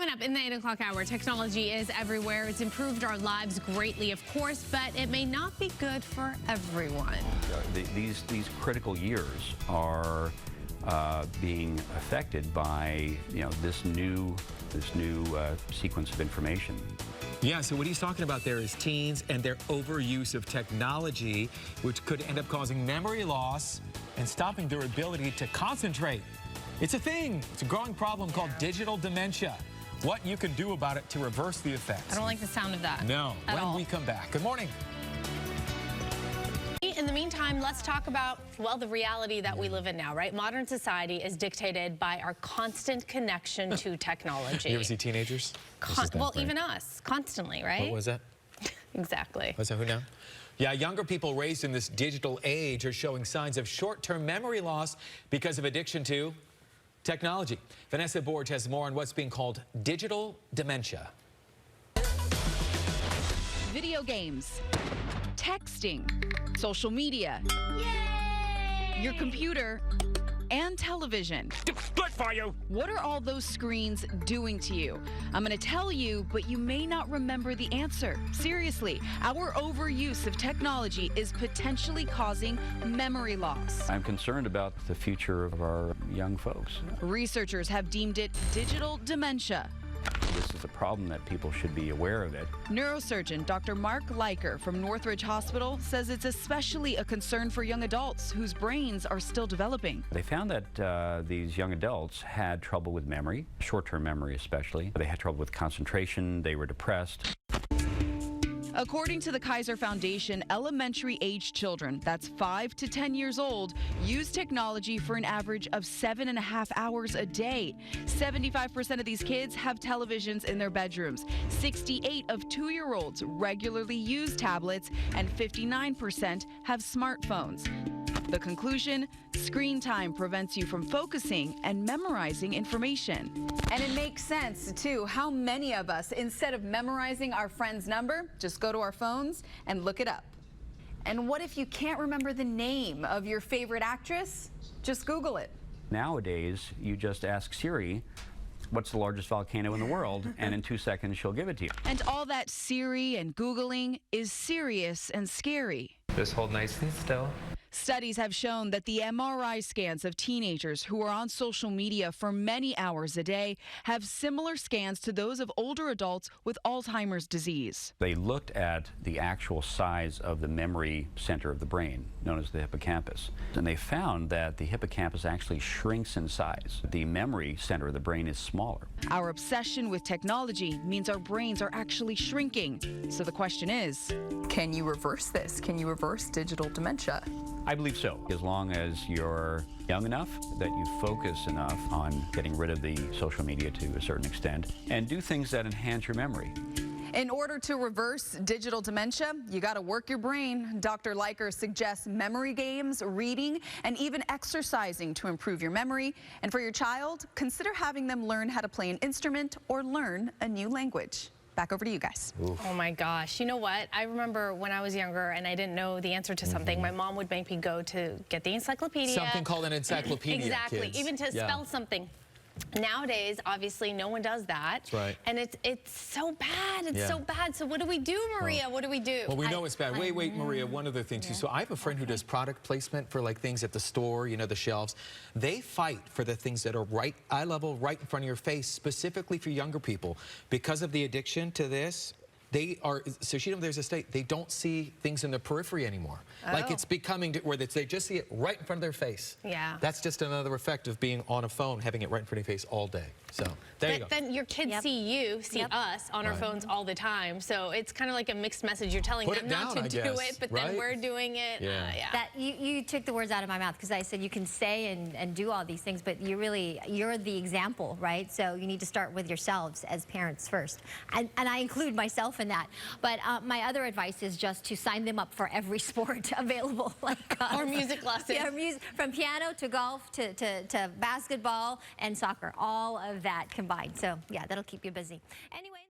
Coming up in the 8 o'clock hour, technology is everywhere. It's improved our lives greatly, of course, but it may not be good for everyone. These critical years are being affected by this new sequence of information. Yeah, so what he's talking about there is teens and their overuse of technology, which could end up causing memory loss and stopping their ability to concentrate. It's a thing. It's a growing problem called digital dementia. What you can do about it to reverse the effects. I don't like the sound of that. No, when we come back. Good morning. In the meantime, let's talk about, well, the reality that we live in now, right? Modern society is dictated by our constant connection to technology. You ever see teenagers? Well, even us, constantly, right? What was that? Exactly. Was that who now? Yeah, younger people raised in this digital age are showing signs of short-term memory loss because of addiction to technology. Vanessa Borge has more on what's being called digital dementia. Video games, texting, social media, your computer, and television. Good for you! What are all those screens doing to you? I'm going to tell you, but you may not remember the answer. Seriously, our overuse of technology is potentially causing memory loss. I'm concerned about the future of our young folks. Researchers have deemed it digital dementia. This is a problem that people should be aware of it. Neurosurgeon Dr. Mark Leiker from Northridge Hospital says it's especially a concern for young adults whose brains are still developing. They found that these young adults had trouble with memory, short-term memory especially. They had trouble with concentration, they were depressed. According to the Kaiser Foundation, elementary-age children, that's 5 to 10 years old, use technology for an average of 7.5 hours a day. 75% of these kids have televisions in their bedrooms. 68 of 2-year-olds regularly use tablets, and 59% have smartphones. The conclusion, screen time prevents you from focusing and memorizing information. And it makes sense, too. How many of us, instead of memorizing our friend's number, just go to our phones and look it up? And what if you can't remember the name of your favorite actress? Just Google it. Nowadays, you just ask Siri, what's the largest volcano in the world? And in 2 seconds, she'll give it to you. And all that Siri and Googling is serious and scary. Just hold nice and still. Studies have shown that the MRI scans of teenagers who are on social media for many hours a day have similar scans to those of older adults with Alzheimer's disease. They looked at the actual size of the memory center of the brain, known as the hippocampus, and they found that the hippocampus actually shrinks in size. The memory center of the brain is smaller. Our obsession with technology means our brains are actually shrinking. So the question is, can you reverse this? Can you reverse digital dementia? I believe so, as long as you're young enough that you focus enough on getting rid of the social media to a certain extent and do things that enhance your memory. In order to reverse digital dementia, you got to work your brain. Dr. Leiker suggests memory games, reading, and even exercising to improve your memory. And for your child, consider having them learn how to play an instrument or learn a new language. Back over to you guys. Oof. Oh my gosh. You know what? I remember when I was younger and I didn't know the answer to something, my mom would make me go to get the encyclopedia. Something called an encyclopedia. Exactly. Kids. Even to spell something. Nowadays, obviously, no one does that. That's right. And it's so bad. It's so bad. So what do we do, Maria? What do we do? Well, we know it's bad. Wait, Maria, one other thing, too. So I have a friend who does product placement for, like, things at the store, you know, the shelves. They fight for the things that are right, eye level, right in front of your face, specifically for younger people. Because of the addiction to this, they are, so there's a state, they don't see things in the periphery anymore. Like it's becoming where they just see it right in front of their face. Yeah. That's just another effect of being on a phone, having it right in front of your face all day. So there you go. Then your kids see us on our phones all the time. So it's kind of like a mixed message. You're telling them not to do it, but then we're doing it. That you took the words out of my mouth, because I said you can say and do all these things, but you're the example, right? So you need to start with yourselves as parents first. And I include myself in that. But my other advice is just to sign them up for every sport available. Or music lessons. Yeah, from piano to golf to basketball and soccer, all of that combined. So yeah, that'll keep you busy. Anyway.